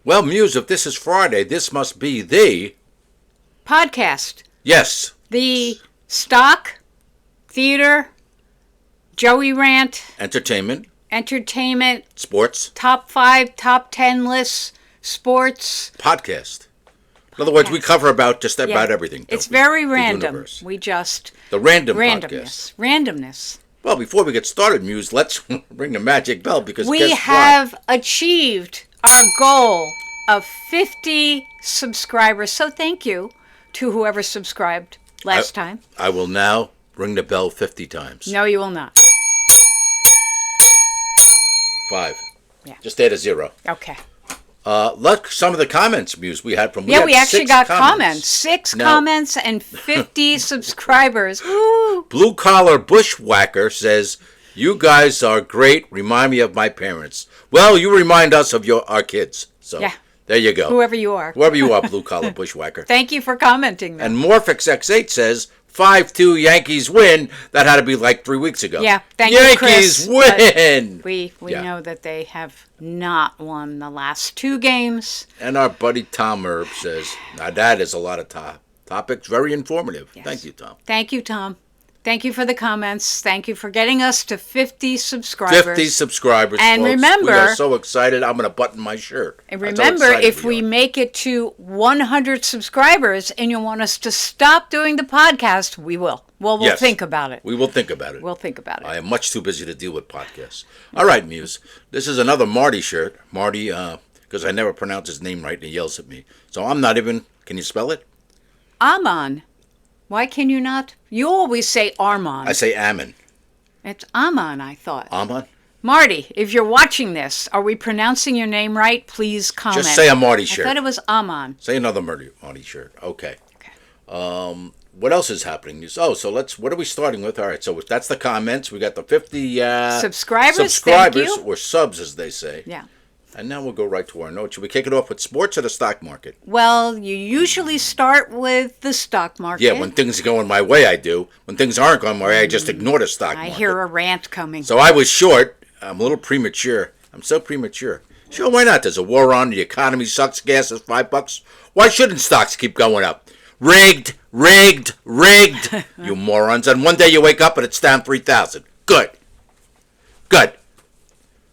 Well, Muse, if this is Friday, this must be the... podcast. Yes. The stock, theater, Joey rant, Entertainment. Sports. top 5, top 10 lists, sports. Podcast. In other words, we cover just about everything. It's very The random. universe. We just... The randomness. Randomness. Well, before we get started, Muse, let's ring the magic bell because We guess have what? achieved our goal of 50 subscribers. So thank you to whoever subscribed last time. I will now ring the bell 50 times. No, you will not. 5. Yeah. Just add a 0. Okay. Look, some of the comments, Muse, we had from... We actually got comments. 6 comments and 50 subscribers. Woo! Blue Collar Bushwhacker says, "You guys are great. Remind me of my parents." Well, you remind us of our kids. So Yeah. There you go. Whoever you are. Whoever you are, Blue Collar Bushwhacker. Thank you for commenting. Though. And Morphix says, 5-2 Yankees win. That had to be like 3 weeks ago. Yeah, thank you, Yankees Chris. win! We know that they have not won the last 2 games. And our buddy Tom Erb says, now that is a lot of topics. Very informative. Yes. Thank you, Tom. Thank you, Tom. Thank you for the comments. Thank you for getting us to 50 subscribers. 50 subscribers, and folks. remember, we are so excited. I'm going to button my shirt. And remember, if we make it to 100 subscribers and you want us to stop doing the podcast, we will. Well, we'll think about it. We will think about it. We'll think about it. I am much too busy to deal with podcasts. All right, Muse. This is another Marty shirt. Marty, because I never pronounce his name right and he yells at me. So I'm not even... Can you spell it? Aman. Why can you not? You always say Armand. I say Ammon. It's Aman, I thought. Ammon? Marty, if you're watching this, are we pronouncing your name right? Please comment. Just say a Marty shirt. I thought it was Aman. Say another Marty shirt. Okay. What else is happening? So what are we starting with? All right, so that's the comments. We got the 50 subscribers, thank you. Or subs, as they say. Yeah. And now we'll go right to our notes. Should we kick it off with sports or the stock market? Well, you usually start with the stock market. Yeah, when things are going my way, I do. When things aren't going my way, I just ignore the stock market. I hear a rant coming. So I was short. I'm a little premature. I'm so premature. Sure, why not? There's a war on. The economy sucks. Gas is $5. Why shouldn't stocks keep going up? Rigged. You morons. And one day you wake up and it's down 3,000.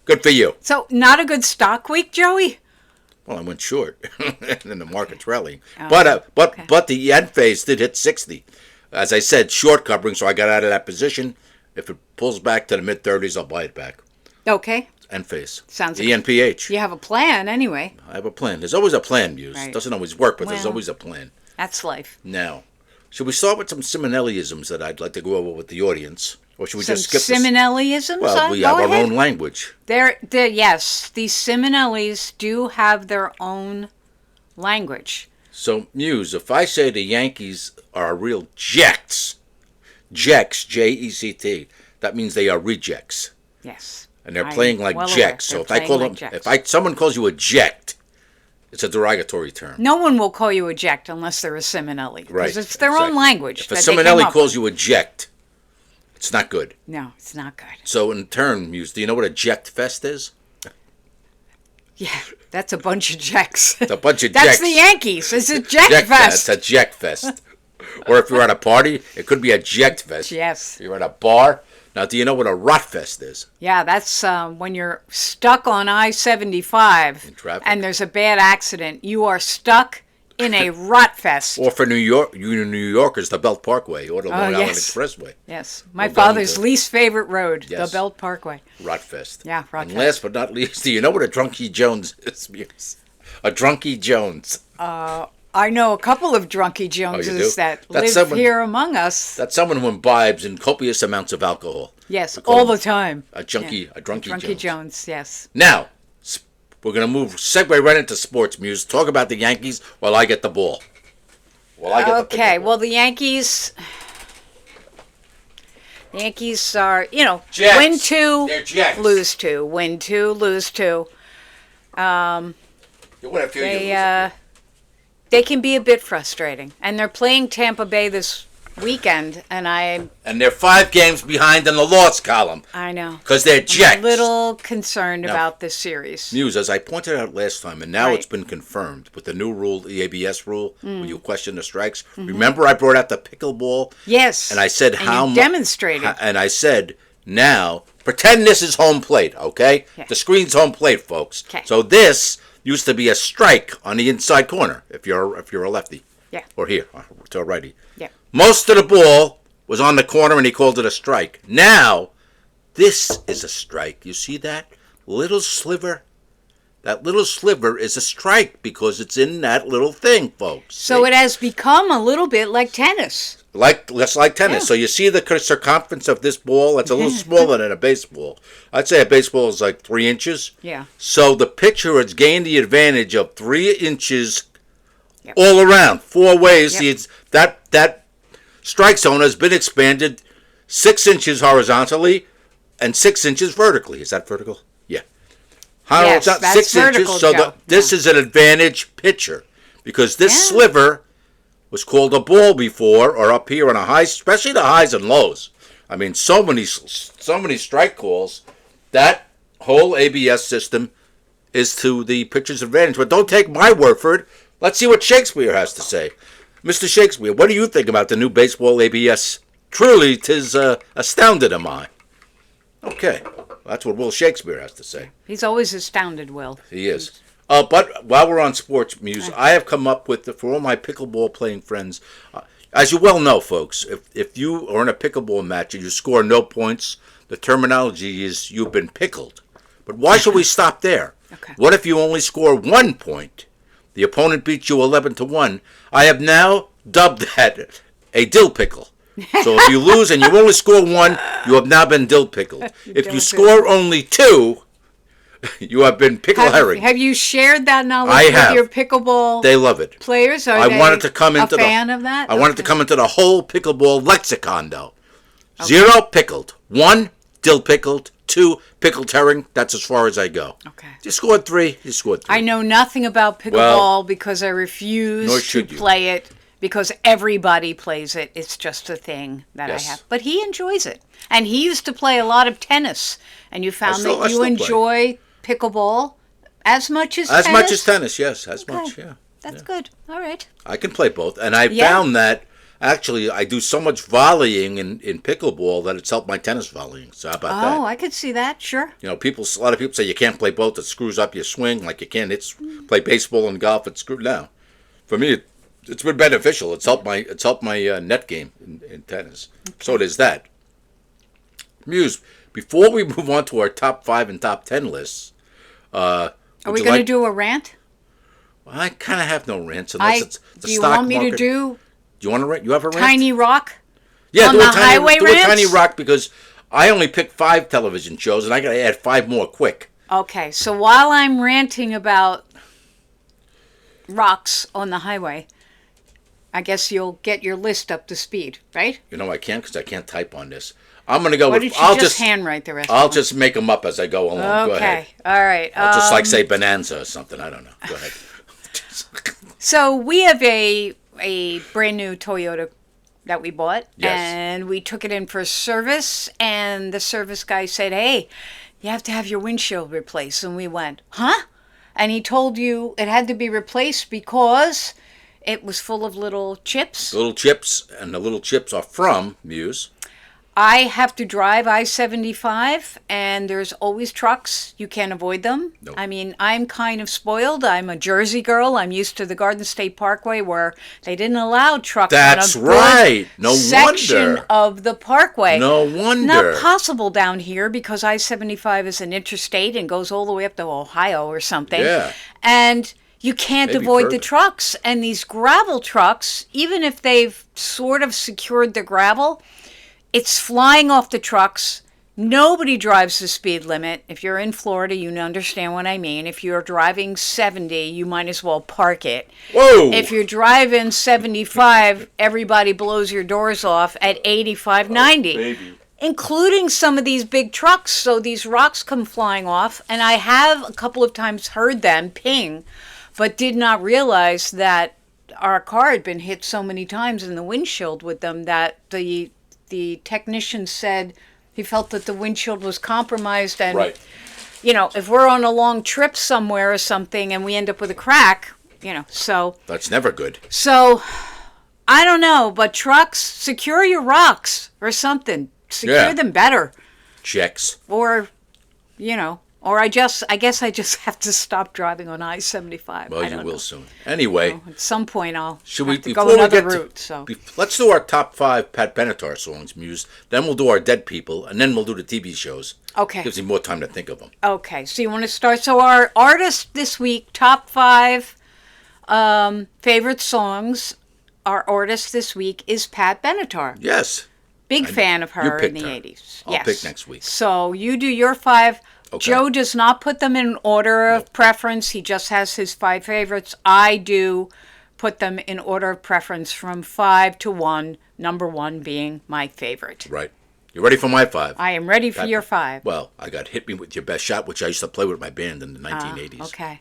Good for you. So, not a good stock week, Joey? Well, I went short, and then the market's rallying. But the yen phase did hit 60. As I said, short covering, so I got out of that position. If it pulls back to the mid-30s, I'll buy it back. Okay. Yen phase. Sounds good. ENPH. You have a plan, anyway. I have a plan. There's always a plan, Muse. Right. It doesn't always work, but there's always a plan. That's life. Now, should we start with some Simonelli-isms that I'd like to go over with the audience? Or should we just skip Simonelli-isms? Well, we have our own language. Yes, these Simonellis do have their own language. So, Muse, if I say the Yankees are real jects, Ject, that means they are rejects. Yes. And they're playing like jecks. So if I call them, someone calls you a ject, it's a derogatory term. No one will call you a ject unless they're a Simonelli. Right. Because it's their own language. If a Simonelli calls you a ject, it's not good. No, it's not good. So in turn, Muse, do you know what a ject fest is? Yeah, that's a bunch of jecks. It's a bunch of That's jecks. the Yankees. It's a ject fest. It's a ject fest. Or if you're at a party, it could be a ject fest. Yes. If you're at a bar. Now, do you know what a rot fest is? Yeah, that's when you're stuck on I-75 in traffic. And there's a bad accident. You are stuck in a rot fest. Or for New Yorkers, the Belt Parkway or the Long Island Expressway. Yes, my father's least favorite road, the Belt Parkway. Rot fest. Yeah, rot fest. And last but not least, do you know what a Drunkie Jones is? A Drunkie Jones. I know a couple of Drunkie Joneses that live here among us. That's someone who imbibes in copious amounts of alcohol. Yes, all the time. A Drunkie Jones, yes. Now, we're going to segue right into sports, Muse. Talk about the Yankees while I get the ball. Okay, well, the Yankees are, Jets. win 2, Jets. lose 2. Win 2, lose 2. They can be a bit frustrating. And they're playing Tampa Bay this weekend, and And they're 5 games behind in the loss column. I know. Because they're jacks. I'm a little concerned about this series. Muse, as I pointed out last time, and now it's been confirmed with the new rule, the ABS rule, where you question the strikes. Mm-hmm. Remember I brought out the pickleball? Yes. And I said how much. Demonstrated. And I said, now, pretend this is home plate, okay? Yeah. The screen's home plate, folks. Okay. So this used to be a strike on the inside corner if you're a lefty. Yeah. Or here, to a righty. Yeah. Most of the ball was on the corner and he called it a strike. Now, this is a strike. You see that little sliver? That little sliver is a strike because it's in that little thing, folks. So it has become a little bit like tennis. Less like tennis. Yeah. So you see the circumference of this ball? It's a little smaller than a baseball. I'd say a baseball is like 3 inches. Yeah. So the pitcher has gained the advantage of 3 inches all around, 4 ways. Yep. That strike zone has been expanded 6 inches horizontally and 6 inches vertically. Is that vertical? Yeah. Yes, that's 6 vertical, inches. So this is an advantage pitcher because this sliver was called a ball before, or up here on a high, especially the highs and lows. I mean, so many strike calls. That whole ABS system is to the pitcher's advantage. But don't take my word for it. Let's see what Shakespeare has to say. Mr. Shakespeare, what do you think about the new baseball ABS? Truly, 'tis astounded am I. Okay, that's what Will Shakespeare has to say. He's always astounded, Will. He is. But while we're on sports, Muse, I have come up with, for all my pickleball playing friends, as you well know, folks, if you are in a pickleball match and you score no points, the terminology is you've been pickled. But why should we stop there? Okay. What if you only score 1 point? The opponent beats you 11-1. I have now dubbed that a dill pickle. So if you lose and you only score 1, you have now been dill pickled. If you score only 2, you have been pickle herring. Have you shared that knowledge with your pickleball? They love it. Players? Are I wanted to come into a fan of that? I wanted to come into the whole pickleball lexicon, though. 0 pickled, 1 dill pickled, 2 pickled herring. That's as far as I go. Okay. You scored 3. You scored 3. I know nothing about pickleball because I refuse to play it because everybody plays it. It's just a thing that I have. But he enjoys it, and he used to play a lot of tennis. And you found that you enjoy pickleball as much as tennis? As much as tennis, yes. As much, yeah. That's good. All right. I can play both. And I found that, actually, I do so much volleying in pickleball that it's helped my tennis volleying. So how about that? Oh, I could see that. Sure. You know, a lot of people say you can't play both. It screws up your swing like you can. Play baseball and golf. It's screwed now. For me, it's been beneficial. It's helped my net game in tennis. Okay. So it is that. Muse, before we move on to our top 5 and top 10 lists, are we going to do a rant? Well, I kind of have no rants unless it's the stock market. Do you want me to do? Do you want to rant? You have a rant? Tiny Rock? Yeah, on do the highway rants? Do a Tiny Rock because I only picked 5 television shows and I got to add 5 more quick. Okay, so while I'm ranting about rocks on the highway, I guess you'll get your list up to speed, right? You know I can't because I can't type on this. I'm going to go with... I'll just handwrite the rest I'll just make them up as I go along. Go ahead. Okay, all right. I'll just say Bonanza or something. I don't know. Go ahead. So we have a brand new Toyota that we bought. Yes. And we took it in for service. And the service guy said, hey, you have to have your windshield replaced. And we went, huh? And he told you it had to be replaced because it was full of little chips. Little chips. And the little chips are from, Muse... I have to drive I-75, and there's always trucks. You can't avoid them. Nope. I mean, I'm kind of spoiled. I'm a Jersey girl. I'm used to the Garden State Parkway where they didn't allow trucks That's on a right. No section wonder. of the parkway. No wonder. Not possible down here because I-75 is an interstate and goes all the way up to Ohio or something. Yeah. And you can't Maybe avoid further. the trucks. And these gravel trucks, even if they've sort of secured the gravel, it's flying off the trucks. Nobody drives the speed limit. If you're in Florida, you understand what I mean. If you're driving 70, you might as well park it. Whoa! If you're driving 75, everybody blows your doors off at 85, 90. Baby. Including some of these big trucks. So these rocks come flying off. And I have a couple of times heard them ping, but did not realize that our car had been hit so many times in the windshield with them that the technician said he felt that the windshield was compromised, and Right. If we're on a long trip somewhere or something and we end up with a crack, so That's never good. so I don't know, but trucks, secure your rocks or something. Secure them better. Checks. Or, or I guess I just have to stop driving on I-75. Well, you will soon. Anyway. At some point I'll Should have we to go another route. Let's do our top 5 Pat Benatar songs, Muse. Then we'll do our Dead People, and then we'll do the TV shows. Okay. Gives me more time to think of them. Okay, so you want to start? So our artist this week, top 5 favorite songs. Our artist this week is Pat Benatar. Yes. Big fan of her in the her. 80s. I'll pick next week. So you do your 5. Okay. Joe does not put them in order of preference. He just has his 5 favorites. I do put them in order of preference from 5 to 1, number 1 being my favorite. Right. You ready for my 5? I am ready for your 5. Well, I got Hit Me With Your Best Shot, which I used to play with my band in the 1980s. Okay.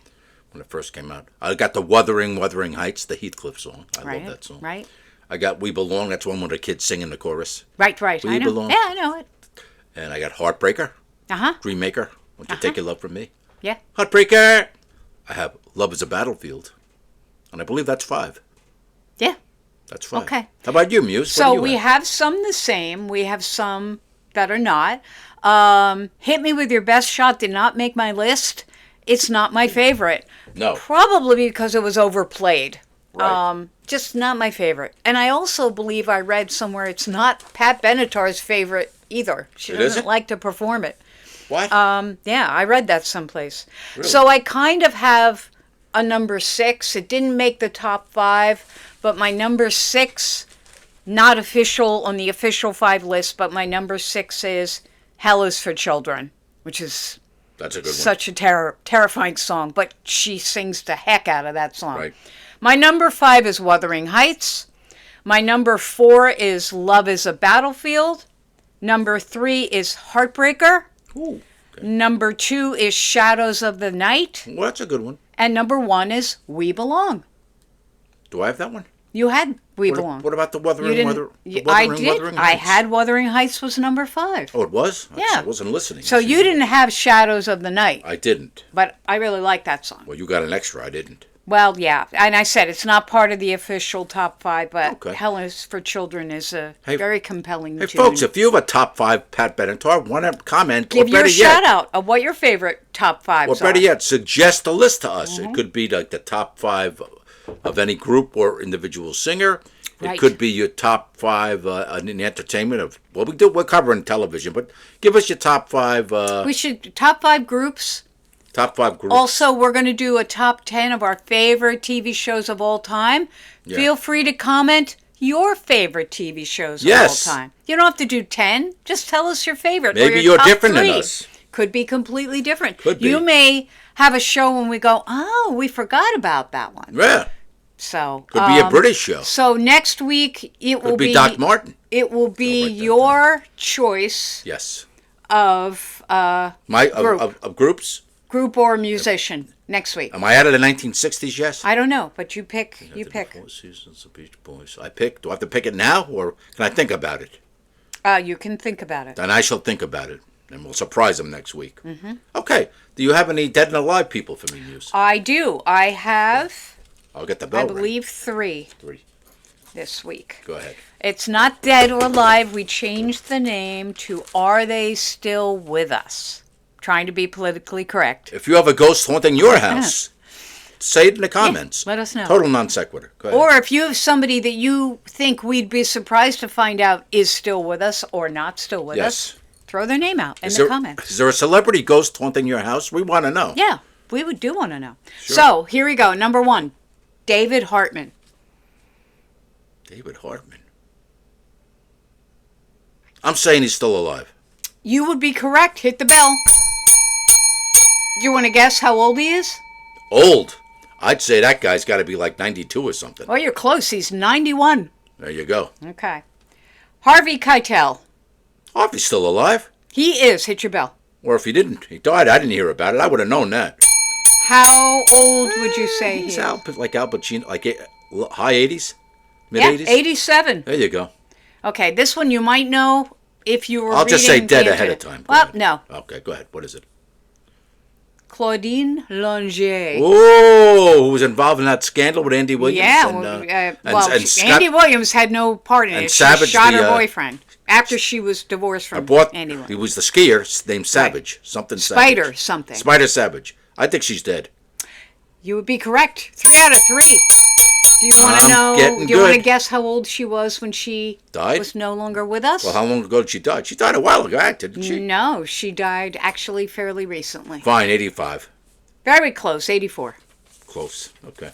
When it first came out. I got the Wuthering Heights, the Heathcliff song. I love that song. Right. I got We Belong. That's one with the kids singing the chorus. Right. We Belong. Yeah, I know it. And I got Heartbreaker. Uh-huh. Dreammaker. Won't you take your love from me? Yeah. Heartbreaker. I have Love Is a Battlefield. And I believe that's 5. Yeah. That's 5. Okay. How about you, Muse? So we have some the same. We have some that are not. Hit Me With Your Best Shot did not make my list. It's not my favorite. No. Probably because it was overplayed. Right. Just not my favorite. And I also believe I read somewhere it's not Pat Benatar's favorite either. She doesn't like to perform it. What? Yeah, I read that someplace. Really? So I kind of have a number 6. It didn't make the top 5, but my number 6, not official on the official 5 list, but my number 6 is Hell Is for Children, which is that's a good one. Such a terrifying song, but she sings the heck out of that song. Right. My number 5 is Wuthering Heights. My number 4 is Love Is a Battlefield. Number 3 is Heartbreaker. Ooh, okay. Number 2 is Shadows of the Night. Well, that's a good one. And number 1 is We Belong. Do I have that one? You had We Belong. What about the Wuthering Heights? I did. I had Wuthering Heights was number 5. Oh, it was? Yeah. I wasn't listening. So you didn't have Shadows of the Night. I didn't. But I really like that song. Well, you got an extra. I didn't. Well, yeah. And I said it's not part of the official top 5, but Hell Is for Children is a very compelling tune. Hey, folks, if you have a top 5 Pat Benatar, want to comment, give your shout out of what your favorite top 5s are. Or better yet, suggest a list to us. It could be like the top 5 of any group or individual singer. It could be your top 5 in entertainment of we're covering television, but give us your top 5. We should top 5 groups. Top 5 groups. Also, we're going to do a top 10 of our favorite TV shows of all time. Yeah. Feel free to comment your favorite TV shows of all time. You don't have to do 10. Just tell us your favorite. Maybe or your you're different 3. than us. Could be completely different. Could be. You may have a show when we go, oh, we forgot about that one. Yeah. So could be a British show. So next week could be Doc Martin. It will be your choice. Yes. Of of groups. Group or musician next week. Am I out of the 1960s? Yes. I don't know, but you pick. You pick. 4 seasons of Beach Boys. I pick. Do I have to pick it now, or can I think about it? You can think about it. Then I shall think about it, and we'll surprise them next week. Mm-hmm. Okay. Do you have any dead and alive people for me, Muse? I do. I have. I'll get the bell. I believe 3. 3. This week. Go ahead. It's not dead or alive. We changed the name to Are They Still With Us? Trying to be politically correct. If you have a ghost haunting your house, say it in the comments. Let us know. Total non sequitur. Go ahead. Or if you have somebody that you think we'd be surprised to find out is still with us or not still with us, throw their name out in the comments. Is there a celebrity ghost haunting your house? We want to know. Yeah, we do want to know. Sure. So here we go. Number 1, David Hartman. David Hartman. I'm saying he's still alive. You would be correct. Hit the bell. Do you want to guess how old he is? Old? I'd say that guy's got to be like 92 or something. Oh, you're close. He's 91. There you go. Okay. Harvey Keitel. Harvey's still alive. He is. Hit your bell. Or if he didn't, he died. I didn't hear about it. I would have known that. How old would you say he's he is? Like Al Pacino, high 80s? Mid Yeah, 80s? 87. There you go. Okay, this one you might know if you were I'll just say reading dead the ahead of internet. time. Go Well, ahead. no. Okay, go ahead. What is it? Claudine Longet. Oh, who was involved in that scandal with Andy Williams? Yeah, and Scott, Andy Williams had no part in and it. Savage, she shot her the, boyfriend after she was divorced from Andy Williams. He was the skier named Savage. Right. Something Spider Savage. something. Spider Savage. I think she's dead. You would be correct. 3 out of 3. Do you want to know? Do you want to guess how old she was when she died? Was no longer with us? Well, how long ago did she die? She died a while ago, didn't she? No, she died actually fairly recently. Fine, 85. Very close, 84. Close. Okay.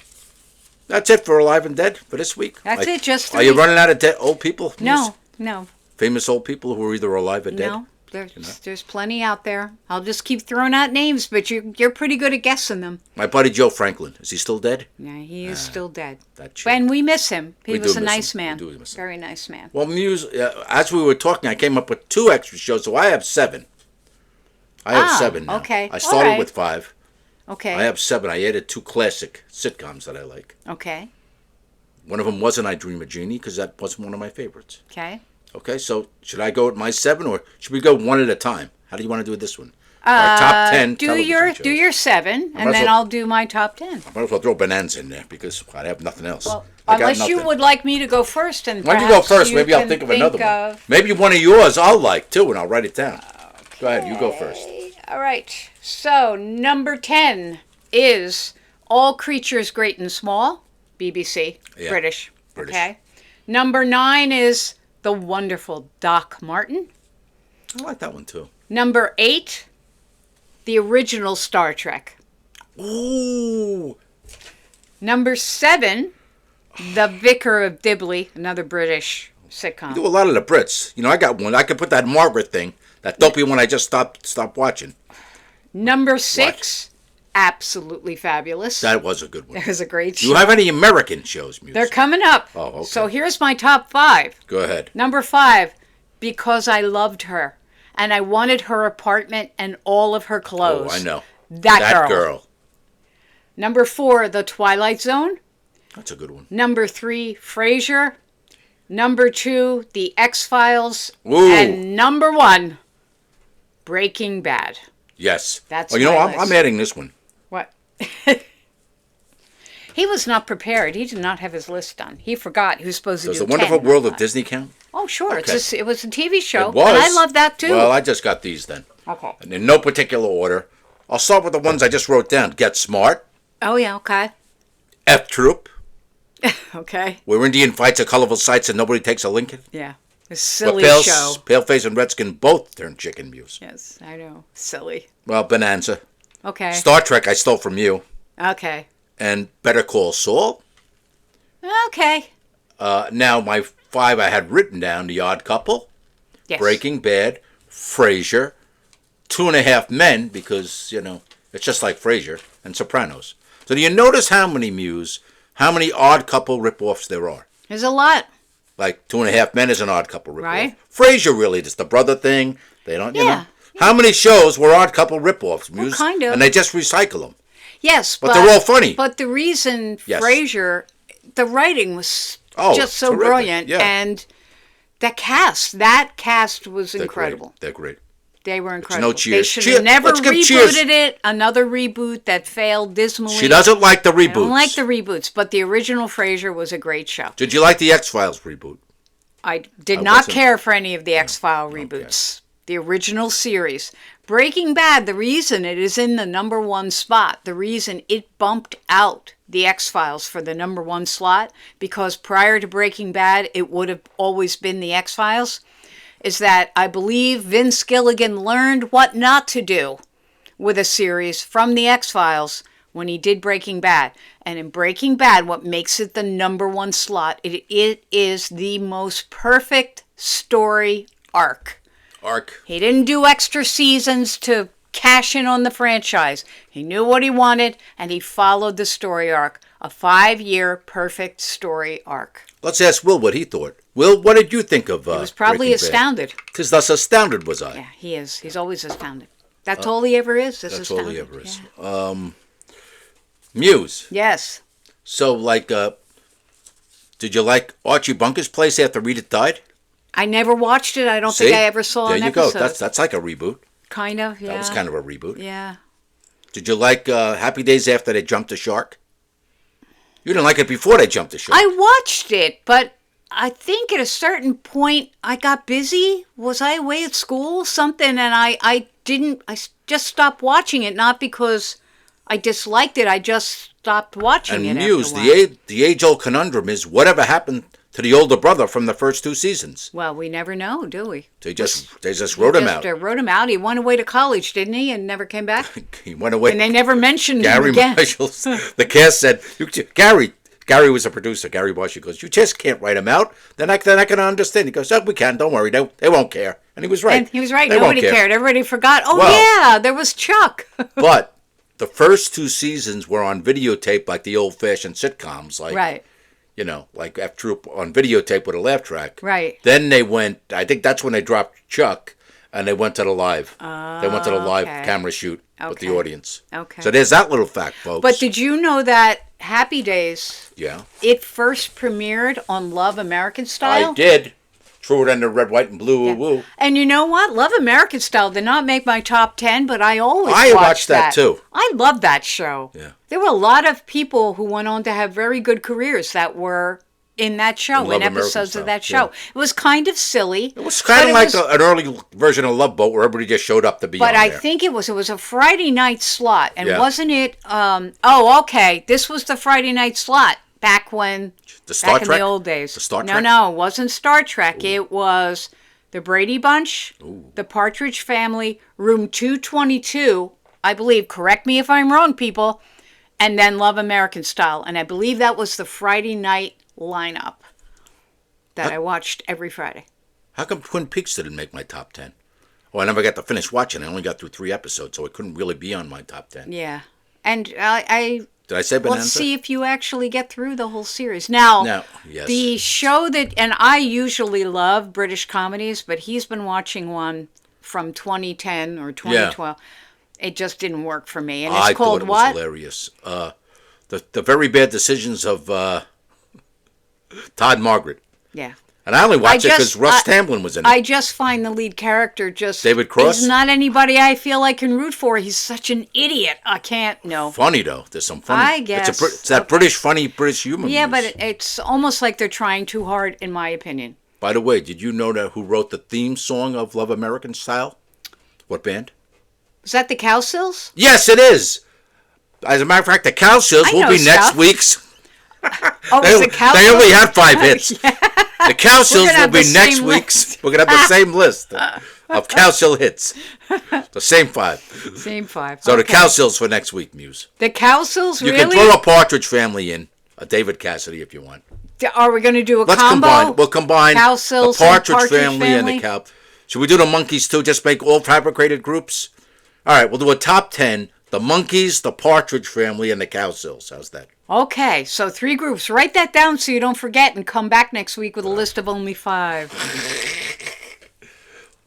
That's it for Alive and Dead for this week. That's it. Just 3. Are you running out of old people? No. Famous old people who are either alive or dead? No. There's plenty out there. I'll just keep throwing out names, but you're pretty good at guessing them. My buddy Joe Franklin, is he still dead? Yeah, he is still dead. And we miss him. He was a nice man. We do miss him. Very nice man. Well, as we were talking, I came up with 2 extra shows, so I have 7. I have 7 now. Okay. I started with 5. Okay. I have 7. I added 2 classic sitcoms that I like. Okay. One of them wasn't I Dream a Genie, because that wasn't one of my favorites. Okay. Okay, so should I go with my 7, or should we go one at a time? How do you want to do this one? Our top 10 do your 7, and then I'll do my top 10. I might as well throw Bonanza in there, because I have nothing else. Well, unless you would like me to go first, and why don't you go first? Maybe I'll think of another one. Maybe one of yours I'll like, too, and I'll write it down. Okay. Go ahead, you go first. All right. So, number 10 is All Creatures Great and Small, BBC, yeah. British. Okay. Number 9 is The Wonderful Doc Martin. I like that one, too. Number 8, the original Star Trek. Ooh. Number 7, The Vicar of Dibley, another British sitcom. You do a lot of the Brits. I got one. I could put that Margaret thing, that dopey one I just stopped watching. Number 6, Absolutely Fabulous. That was a good one. That was a great show. Do you have any American shows, Muse? They're coming up. Oh, okay. So here's my top 5. Go ahead. Number 5, Because I Loved Her, and I wanted her apartment and all of her clothes. Oh, I know. That girl. Number 4, The Twilight Zone. That's a good one. Number 3, Frasier. Number 2, The X-Files. Ooh. And number 1, Breaking Bad. Yes. That's I'm adding this one. What? He was not prepared. He did not have his list done. He forgot he was supposed to do 10. Does The Wonderful World of Disney count? Oh, sure. Okay. It was a TV show. It was. And I love that, too. Well, I just got these then. Okay. And in no particular order. I'll start with the ones I just wrote down. Get Smart. Oh, yeah, okay. F Troop. Okay. Where Indian fights are colorful sights and nobody takes a Lincoln. Yeah. A silly show. Paleface and Redskin both turn chicken Muse. Yes, I know. Silly. Well, Bonanza. Okay. Star Trek I stole from you. Okay. And Better Call Saul. Okay. Now, my 5 I had written down. The Odd Couple. Yes. Breaking Bad. Frasier. 2.5 Men, because, it's just like Frasier. And Sopranos. So do you notice how many Odd Couple ripoffs there are? There's a lot. Like 2.5 Men is an Odd Couple ripoff. Right. Frasier really, it's the brother thing. They don't, Yeah. How many shows were Odd Couple ripoffs? Well, kind of. And they just recycle them. Yes, but they're all funny. But the reason Frasier, the writing was just so terrific. Brilliant. Yeah. And that cast was incredible. They're great. They were incredible. No Cheers. They should have never rebooted it. Another reboot that failed dismally. She doesn't like the reboots. I don't like the reboots, but the original Frasier was a great show. Did you like the X-Files reboot? I did not care for any of the X-File reboots. Okay. The original series. Breaking Bad, the reason it is in the number 1 spot, the reason it bumped out the X-Files for the number 1 slot, because prior to Breaking Bad, it would have always been the X-Files, is that I believe Vince Gilligan learned what not to do with a series from the X-Files when he did Breaking Bad. And in Breaking Bad, what makes it the number 1 slot, it is the most perfect story arc. He didn't do extra seasons to cash in on the franchise. He knew what he wanted, and he followed the story arc. A 5-year perfect story arc. Let's ask Will what he thought. Will, what did you think of He was probably astounded. Because thus astounded was I. Yeah, he is. He's always astounded. That's all he ever is. That's astounded. all he ever is. Yeah. Muse. Yes. So, like, Did you like Archie Bunker's Place after Rita died? I never watched it. I don't think I ever saw an episode. There you go. That's like a reboot. Kind of, yeah. That was kind of a reboot. Yeah. Did you like Happy Days after they jumped the shark? You didn't like it before they jumped the shark. I watched it, but I think at a certain point I got busy. Was I away at school? Something, and I just stopped watching it, not because I disliked it. I just stopped watching it. And Muse, the age-old conundrum is whatever happened to the older brother from the first 2 seasons? Well, we never know, do we? They just wrote him out. Wrote him out. He went away to college, didn't he? And never came back? He went away. And they never mentioned him again. The cast said, Gary was a producer. Gary Marshall goes, you just can't write him out. They're not going to understand. He goes, oh, we can. Don't worry. They won't care. And he was right. And he was right. Nobody cared. Everybody forgot. Oh, yeah, there was Chuck. But the first 2 seasons were on videotape like the old-fashioned sitcoms. Right. You know, like after on videotape with a laugh track. Right. Then they went, I think that's when they dropped Chuck, and they went to the live. They went to the live camera shoot with the audience. Okay. So there's that little fact, folks. But did you know that Happy Days, yeah, it first premiered on Love American Style? I did. Threw it under red, white, and blue. Yeah. Woo. And you know what? Love American Style did not make my top 10, but I always watched that too. I love that show. Yeah. There were a lot of people who went on to have very good careers that were in that show, in episodes of that show. Yeah. It was kind of silly. It was kind of like an early version of Love Boat where everybody just showed up to be on there. But I think it was a Friday night slot. And wasn't it, okay, this was the Friday night slot back when, back in the old days. The Star Trek? No, it wasn't Star Trek. Ooh. It was the Brady Bunch, the Partridge Family, Room 222, I believe. Correct me if I'm wrong, people. And then Love American Style. And I believe that was the Friday night lineup that I watched every Friday. How come Twin Peaks didn't make my top 10? Oh, I never got to finish watching. I only got through 3 episodes, so it couldn't really be on my top 10. Yeah. And I did I say Bonanza? Let's see if you actually get through the whole series. Now, yes. The show that, and I usually love British comedies, but he's been watching one from 2010 or 2012. Yeah. It just didn't work for me. And it's called what? I thought it was hilarious. The Very Bad Decisions of Todd Margaret. Yeah. And I only watched it because Russ Tamblyn was in it. I just find the lead character David Cross? He's not anybody I feel I can root for. He's such an idiot. I can't, no. Funny, though. There's some funny. I guess. It's that British humor. Yeah, but it's almost like they're trying too hard, in my opinion. By the way, did you know who wrote the theme song of Love American Style? What band? Is that the Cowsills? Yes, it is. As a matter of fact, the Cowsills will be next week's. They only had 5 hits. Yeah. The Cowsills will be next week's. We're going to have the same list of Cowsill hits. The same 5. Same 5. So the Cowsills for next week, Muse. The Cowsills, really? You can throw a Partridge Family in, a David Cassidy if you want. Are we going to do a combo? We'll combine Cowsills the Partridge Family and the Cow. Should we do the Monkees too? Just make all fabricated groups? All right, we'll do a top 10. The Monkees, the Partridge Family, and the Cowsills. How's that? Okay, so 3 groups. Write that down so you don't forget and come back next week with a list of only 5.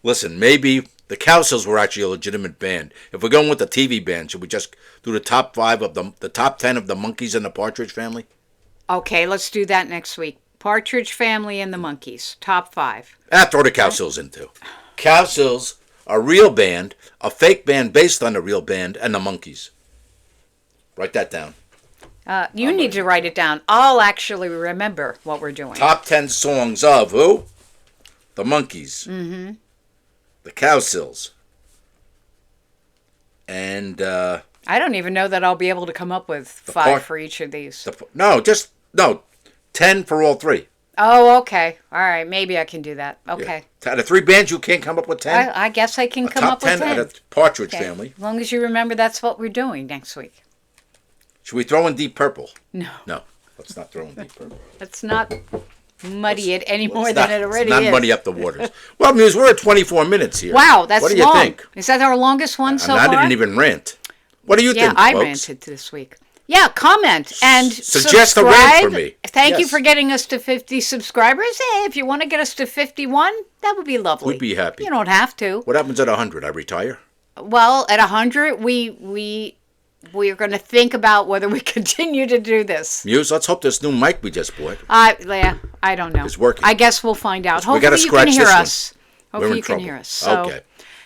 Listen, maybe the Cowsills were actually a legitimate band. If we're going with the TV band, should we just do the top 5 of the top 10 of the Monkees and the Partridge Family? Okay, let's do that next week. Partridge Family and the Monkees, top 5. Throw the Cowsills in too. Cowsills, a real band, a fake band based on a real band, and the Monkees. Write that down. You need to write it down. I'll actually remember what we're doing. Top 10 songs of who? The Monkees. Mm-hmm. The Cowsills. And, I don't even know that I'll be able to come up with 5 for each of these. 10 for all 3. Oh, okay. All right. Maybe I can do that. Okay. Yeah. Out of 3 bands, you can't come up with 10? I guess I can come up with 10. Top 10 out of Partridge Family. As long as you remember that's what we're doing next week. Should we throw in Deep Purple? No. No. Let's not throw in Deep Purple. Let's not muddy it any more than it already is. Let's not muddy up the waters. Well, Muse, we're at 24 minutes here. Wow, that's long. What do you think? Is that our longest one so far? I didn't even rant. What do you think, Yeah, I folks? ranted this week. Yeah, comment and suggest subscribe. a rant for me. Thank you for getting us to 50 subscribers. Hey, if you want to get us to 51, that would be lovely. We'd be happy. You don't have to. What happens at 100? I retire? Well, at 100, we we're going to think about whether we continue to do this. Muse, let's hope this new mic we just bought. Yeah, I don't know. It's working. I guess we'll find out. Hopefully you can hear us. Hopefully you can trouble. hear us. So, okay.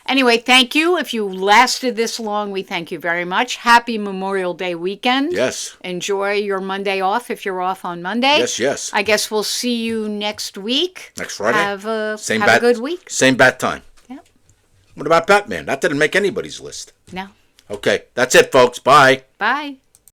Anyway, thank you. If you lasted this long, we thank you very much. Happy Memorial Day weekend. Yes. Enjoy your Monday off if you're off on Monday. Yes. I guess we'll see you next week. Next Friday. Have a good week. Same bat time. Yeah. What about Batman? That didn't make anybody's list. No. Okay, that's it, folks. Bye. Bye.